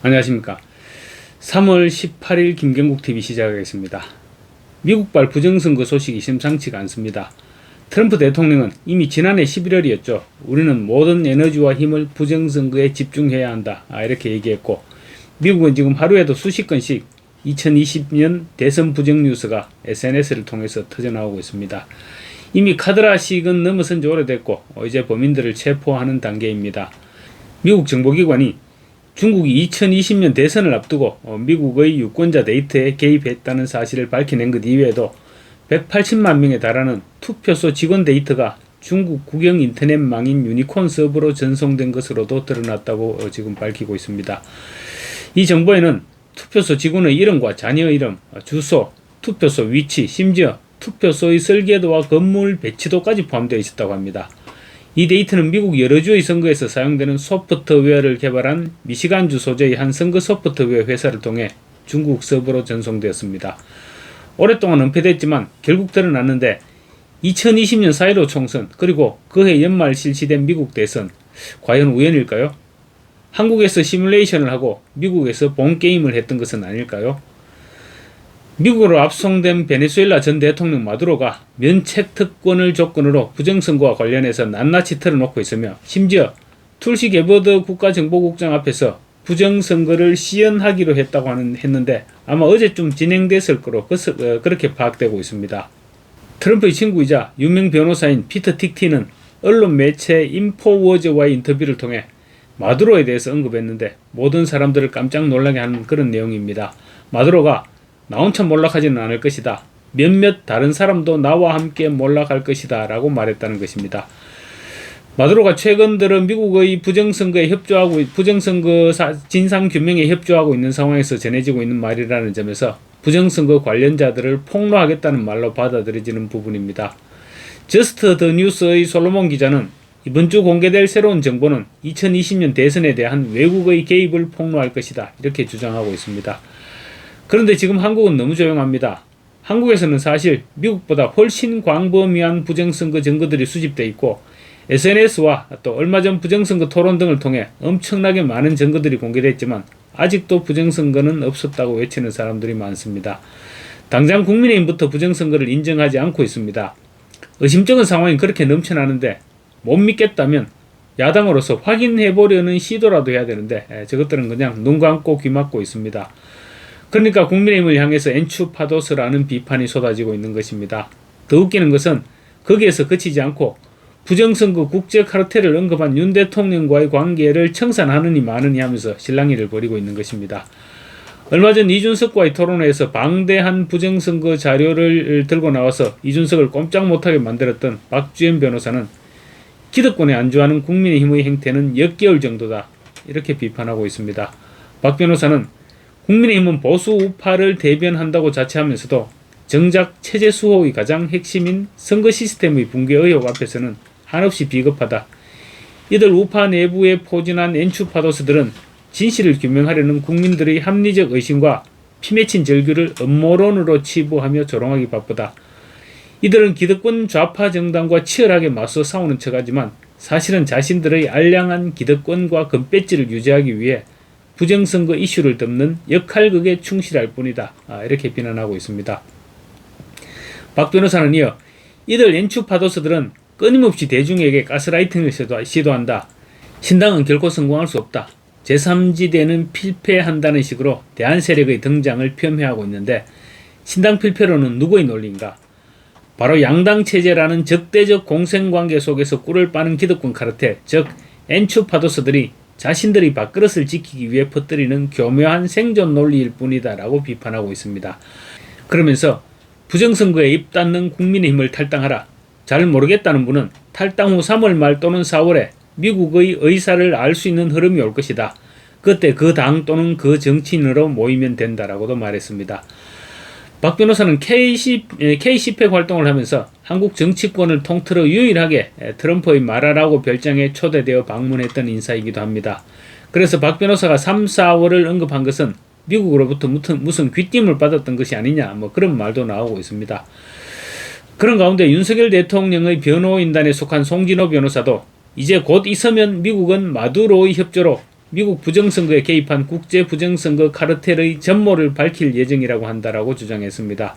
안녕하십니까. 3월 18일 김경국TV 시작하겠습니다. 미국발 부정선거 소식이 심상치가 않습니다. 트럼프 대통령은 이미 지난해 11월이었죠. 우리는 모든 에너지와 힘을 부정선거에 집중해야 한다. 이렇게 얘기했고, 미국은 지금 하루에도 수십 건씩 2020년 대선 부정 뉴스가 SNS를 통해서 터져나오고 있습니다. 이미 카드라 시기는 넘어선 지 오래됐고, 이제 범인들을 체포하는 단계입니다. 미국 정보기관이 중국이 2020년 대선을 앞두고 미국의 유권자 데이터에 개입했다는 사실을 밝혀낸 것 이외에도 180만 명에 달하는 투표소 직원 데이터가 중국 국영 인터넷망인 유니콘 서버로 전송된 것으로도 드러났다고 지금 밝히고 있습니다. 이 정보에는 투표소 직원의 이름과 자녀 이름, 주소, 투표소 위치, 심지어 투표소의 설계도와 건물 배치도까지 포함되어 있었다고 합니다. 이 데이터는 미국 여러 주의 선거에서 사용되는 소프트웨어를 개발한 미시간주 소재의 한 선거 소프트웨어 회사를 통해 중국 서버로 전송되었습니다. 오랫동안 은폐됐지만 결국 드러났는데 2020년 4.15 총선 그리고 그해 연말 실시된 미국 대선, 과연 우연일까요? 한국에서 시뮬레이션을 하고 미국에서 본 게임을 했던 것은 아닐까요? 미국으로 압송된 베네수엘라 전 대통령 마두로가 면책 특권을 조건으로 부정선거와 관련해서 낱낱이 털어놓고 있으며, 심지어 툴시 게버드 국가정보국장 앞에서 부정선거를 시연하기로 했다고 했는데 아마 어제쯤 진행됐을 거로 그렇게 파악되고 있습니다. 트럼프의 친구이자 유명 변호사인 피터 틱티는 언론 매체 인포워즈와의 인터뷰를 통해 마두로에 대해서 언급했는데 모든 사람들을 깜짝 놀라게 하는 그런 내용입니다. 마두로가 나 혼자 몰락하지는 않을 것이다. 몇몇 다른 사람도 나와 함께 몰락할 것이다. 라고 말했다는 것입니다. 마두로가 최근 들어 미국의 부정선거에 부정선거 진상규명에 협조하고 있는 상황에서 전해지고 있는 말이라는 점에서 부정선거 관련자들을 폭로하겠다는 말로 받아들여지는 부분입니다. 저스트 더 뉴스의 솔로몬 기자는 이번 주 공개될 새로운 정보는 2020년 대선에 대한 외국의 개입을 폭로할 것이다. 이렇게 주장하고 있습니다. 그런데 지금 한국은 너무 조용합니다. 한국에서는 사실 미국보다 훨씬 광범위한 부정선거 증거들이 수집되어 있고 SNS와 또 얼마 전 부정선거 토론 등을 통해 엄청나게 많은 증거들이 공개됐지만 아직도 부정선거는 없었다고 외치는 사람들이 많습니다. 당장 국민의힘부터 부정선거를 인정하지 않고 있습니다. 의심쩍은 상황이 그렇게 넘쳐나는데 못 믿겠다면 야당으로서 확인해보려는 시도라도 해야 되는데 저것들은 그냥 눈 감고 귀 막고 있습니다. 그러니까 국민의힘을 향해서 엔추파도스라는 비판이 쏟아지고 있는 것입니다. 더 웃기는 것은 거기에서 그치지 않고 부정선거 국제 카르텔을 언급한 윤 대통령과의 관계를 청산하느니 마느니 하면서 실랑이를 벌이고 있는 것입니다. 얼마 전 이준석과의 토론회에서 방대한 부정선거 자료를 들고 나와서 이준석을 꼼짝 못하게 만들었던 박주현 변호사는 기득권에 안주하는 국민의힘의 행태는 역겨울 정도다. 이렇게 비판하고 있습니다. 박 변호사는 국민의힘은 보수 우파를 대변한다고 자처하면서도 정작 체제 수호의 가장 핵심인 선거 시스템의 붕괴 의혹 앞에서는 한없이 비겁하다. 이들 우파 내부에 포진한 엔추파도스들은 진실을 규명하려는 국민들의 합리적 의심과 피맺힌 절규를 음모론으로 치부하며 조롱하기 바쁘다. 이들은 기득권 좌파 정당과 치열하게 맞서 싸우는 척하지만 사실은 자신들의 알량한 기득권과 금배지를 유지하기 위해 부정선거 이슈를 덮는 역할극에 충실할 뿐이다. 이렇게 비난하고 있습니다. 박 변호사는 이어 이들 엔추파도스들은 끊임없이 대중에게 가스라이팅을 시도한다. 신당은 결코 성공할 수 없다. 제3지대는 필패한다는 식으로 대안세력의 등장을 폄훼하고 있는데 신당 필패로는 누구의 논리인가? 바로 양당체제라는 적대적 공생관계 속에서 꿀을 빠는 기득권 카르텔, 즉 엔추파도스들이 자신들이 밥그릇을 지키기 위해 퍼뜨리는 교묘한 생존 논리일 뿐이다 라고 비판하고 있습니다. 그러면서 부정선거에 입닫는 국민의힘을 탈당하라. 잘 모르겠다는 분은 탈당 후 3월 말 또는 4월에 미국의 의사를 알 수 있는 흐름이 올 것이다. 그때 그 당 또는 그 정치인으로 모이면 된다라고도 말했습니다. 박 변호사는 K10팩 활동을 하면서 한국 정치권을 통틀어 유일하게 트럼프의 말하라고 별장에 초대되어 방문했던 인사이기도 합니다. 그래서 박 변호사가 3, 4월을 언급한 것은 미국으로부터 무슨 귀띔을 받았던 것이 아니냐 그런 말도 나오고 있습니다. 그런 가운데 윤석열 대통령의 변호인단에 속한 송진호 변호사도 이제 곧 있으면 미국은 마두로의 협조로 미국 부정선거에 개입한 국제 부정선거 카르텔의 전모를 밝힐 예정이라고 한다라고 주장했습니다.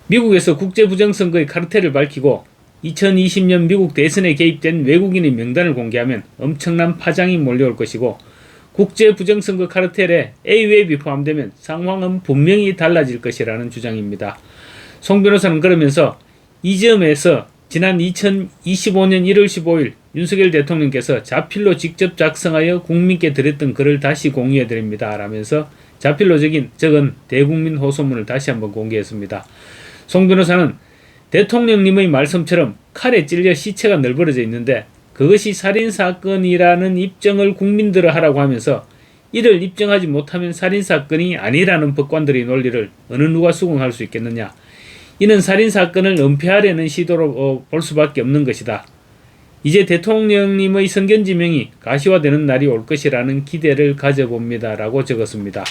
미국에서 국제 부정선거의 카르텔을 밝히고 2020년 미국 대선에 개입된 외국인의 명단을 공개하면 엄청난 파장이 몰려올 것이고 국제 부정선거 카르텔에 A웹이 포함되면 상황은 분명히 달라질 것이라는 주장입니다. 송 변호사는 그러면서 이 점에서 지난 2025년 1월 15일 윤석열 대통령께서 자필로 직접 작성하여 국민께 드렸던 글을 다시 공유해드립니다. 라면서 자필로 적은 대국민 호소문을 다시 한번 공개했습니다. 송 변호사는 대통령님의 말씀처럼 칼에 찔려 시체가 널브러져 있는데 그것이 살인사건이라는 입증을 국민들을 하라고 하면서 이를 입증하지 못하면 살인사건이 아니라는 법관들의 논리를 어느 누가 수긍할 수 있겠느냐. 이는 살인사건을 은폐하려는 시도로 볼 수밖에 없는 것이다. 이제 대통령님의 성견지명이 가시화되는 날이 올 것이라는 기대를 가져봅니다. 라고 적었습니다.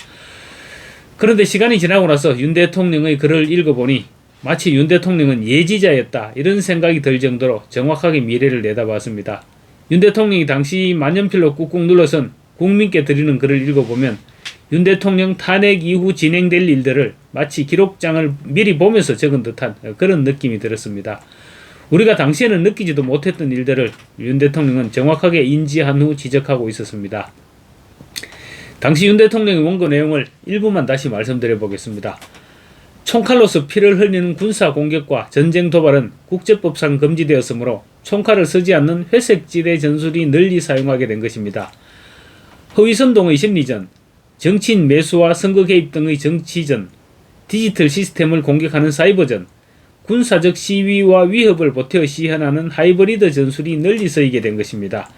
그런데 시간이 지나고 나서 윤 대통령의 글을 읽어보니 마치 윤 대통령은 예지자였다 이런 생각이 들 정도로 정확하게 미래를 내다봤습니다. 윤 대통령이 당시 만년필로 꾹꾹 눌러선 국민께 드리는 글을 읽어보면 윤 대통령 탄핵 이후 진행될 일들을 마치 기록장을 미리 보면서 적은 듯한 그런 느낌이 들었습니다. 우리가 당시에는 느끼지도 못했던 일들을 윤 대통령은 정확하게 인지한 후 지적하고 있었습니다. 당시 윤 대통령의 원고 내용을 일부만 다시 말씀드려 보겠습니다. 총칼로서 피를 흘리는 군사 공격과 전쟁 도발은 국제법상 금지되었으므로 총칼을 쓰지 않는 회색지대 전술이 널리 사용하게 된 것입니다. 허위선동의 심리전, 정치인 매수와 선거 개입 등의 정치전, 디지털 시스템을 공격하는 사이버전, 군사적 시위와 위협을 보태어 시현하는 하이브리드 전술이 널리 쓰이게 된 것입니다.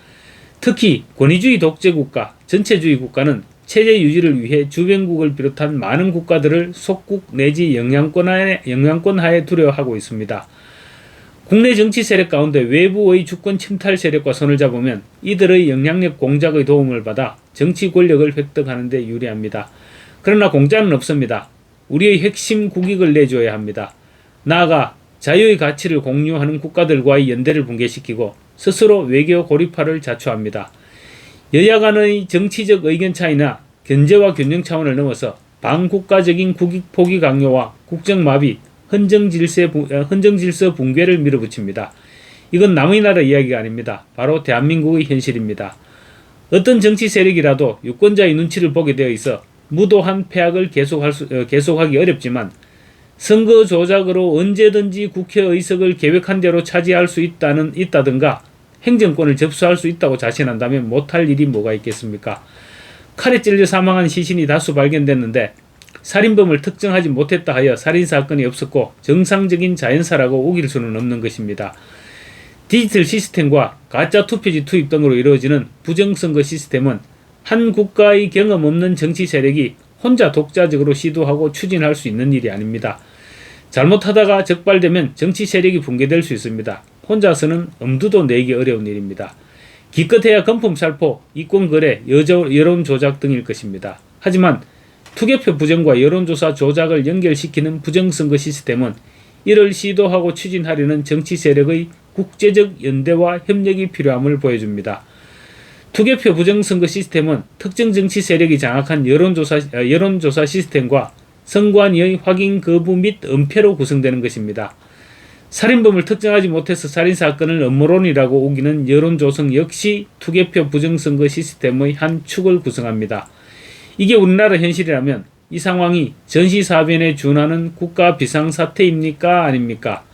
특히 권위주의 독재국가, 전체주의 국가는 체제 유지를 위해 주변국을 비롯한 많은 국가들을 속국 내지 영향권하에 두려워하고 있습니다. 국내 정치 세력 가운데 외부의 주권 침탈 세력과 손을 잡으면 이들의 영향력 공작의 도움을 받아 정치 권력을 획득하는 데 유리합니다. 그러나 공짜는 없습니다. 우리의 핵심 국익을 내줘야 합니다. 나아가 자유의 가치를 공유하는 국가들과의 연대를 붕괴시키고 스스로 외교 고립화를 자초합니다. 여야 간의 정치적 의견 차이나 견제와 균형 차원을 넘어서 반국가적인 국익 포기 강요와 국정마비, 헌정질서 붕괴를 밀어붙입니다. 이건 남의 나라 이야기가 아닙니다. 바로 대한민국의 현실입니다. 어떤 정치 세력이라도 유권자의 눈치를 보게 되어 있어 무도한 패악을 계속하기 어렵지만 선거 조작으로 언제든지 국회 의석을 계획한 대로 차지할 수 있다든가 행정권을 접수할 수 있다고 자신한다면 못할 일이 뭐가 있겠습니까? 칼에 찔려 사망한 시신이 다수 발견됐는데 살인범을 특정하지 못했다 하여 살인사건이 없었고 정상적인 자연사라고 우길 수는 없는 것입니다. 디지털 시스템과 가짜 투표지 투입 등으로 이루어지는 부정선거 시스템은 한 국가의 경험 없는 정치 세력이 혼자 독자적으로 시도하고 추진할 수 있는 일이 아닙니다. 잘못하다가 적발되면 정치 세력이 붕괴될 수 있습니다. 혼자서는 엄두도 내기 어려운 일입니다. 기껏해야 건품살포, 이권거래, 여론조작 등일 것입니다. 하지만 투개표 부정과 여론조사 조작을 연결시키는 부정선거 시스템은 이를 시도하고 추진하려는 정치 세력의 국제적 연대와 협력이 필요함을 보여줍니다. 투개표 부정선거 시스템은 특정 정치 세력이 장악한 여론조사 시스템과 선관위의 확인 거부 및 은폐로 구성되는 것입니다. 살인범을 특정하지 못해서 살인사건을 음모론이라고 우기는 여론조성 역시 투개표 부정선거 시스템의 한 축을 구성합니다. 이게 우리나라 현실이라면 이 상황이 전시사변에 준하는 국가 비상사태입니까? 아닙니까?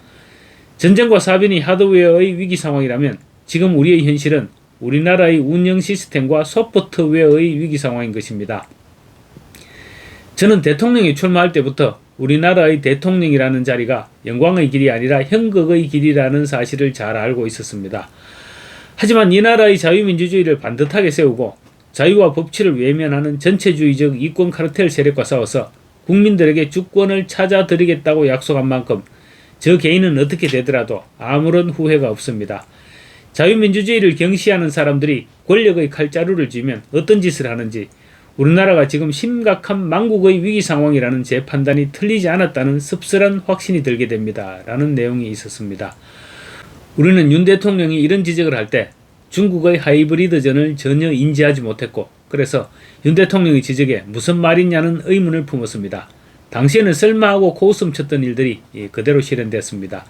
전쟁과 사변이 하드웨어의 위기 상황이라면 지금 우리의 현실은 우리나라의 운영 시스템과 소프트웨어의 위기 상황인 것입니다. 저는 대통령이 출마할 때부터 우리나라의 대통령이라는 자리가 영광의 길이 아니라 형극의 길이라는 사실을 잘 알고 있었습니다. 하지만 이 나라의 자유민주주의를 반듯하게 세우고 자유와 법치를 외면하는 전체주의적 이권 카르텔 세력과 싸워서 국민들에게 주권을 찾아드리겠다고 약속한 만큼 저 개인은 어떻게 되더라도 아무런 후회가 없습니다. 자유민주주의를 경시하는 사람들이 권력의 칼자루를 쥐면 어떤 짓을 하는지 우리나라가 지금 심각한 망국의 위기 상황이라는 제 판단이 틀리지 않았다는 씁쓸한 확신이 들게 됩니다. 라는 내용이 있었습니다. 우리는 윤 대통령이 이런 지적을 할 때 중국의 하이브리드전을 전혀 인지하지 못했고 그래서 윤 대통령의 지적에 무슨 말이냐는 의문을 품었습니다. 당시에는 설마하고 코웃음 쳤던 일들이 그대로 실현됐습니다.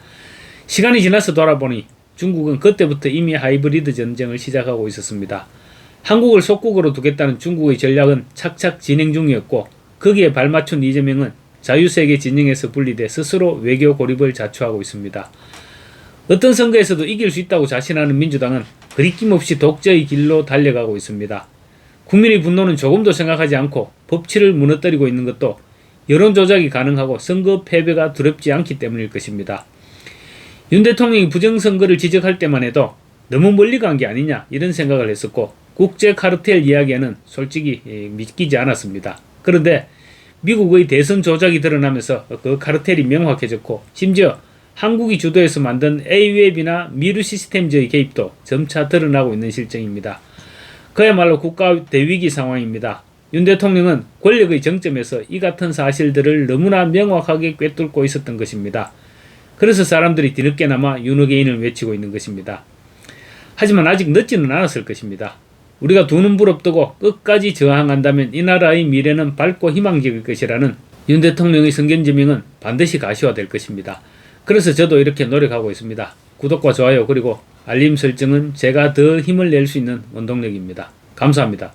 시간이 지나서 돌아보니 중국은 그때부터 이미 하이브리드 전쟁을 시작하고 있었습니다. 한국을 속국으로 두겠다는 중국의 전략은 착착 진행 중이었고 거기에 발맞춘 이재명은 자유세계 진영에서 분리돼 스스로 외교 고립을 자초하고 있습니다. 어떤 선거에서도 이길 수 있다고 자신하는 민주당은 거리낌 없이 독재의 길로 달려가고 있습니다. 국민의 분노는 조금도 생각하지 않고 법치를 무너뜨리고 있는 것도 여론 조작이 가능하고 선거 패배가 두렵지 않기 때문일 것입니다. 윤 대통령이 부정선거를 지적할 때만 해도 너무 멀리 간 게 아니냐 이런 생각을 했었고 국제 카르텔 이야기에는 솔직히 믿기지 않았습니다. 그런데 미국의 대선 조작이 드러나면서 그 카르텔이 명확해졌고 심지어 한국이 주도해서 만든 A웹이나 미르 시스템즈의 개입도 점차 드러나고 있는 실정입니다. 그야말로 국가 대위기 상황입니다. 윤 대통령은 권력의 정점에서 이 같은 사실들을 너무나 명확하게 꿰뚫고 있었던 것입니다. 그래서 사람들이 뒤늦게나마 윤어게인을 외치고 있는 것입니다. 하지만 아직 늦지는 않았을 것입니다. 우리가 두 눈 부릅뜨고 끝까지 저항한다면 이 나라의 미래는 밝고 희망적일 것이라는 윤 대통령의 선견지명은 반드시 가시화될 것입니다. 그래서 저도 이렇게 노력하고 있습니다. 구독과 좋아요 그리고 알림 설정은 제가 더 힘을 낼 수 있는 원동력입니다. 감사합니다.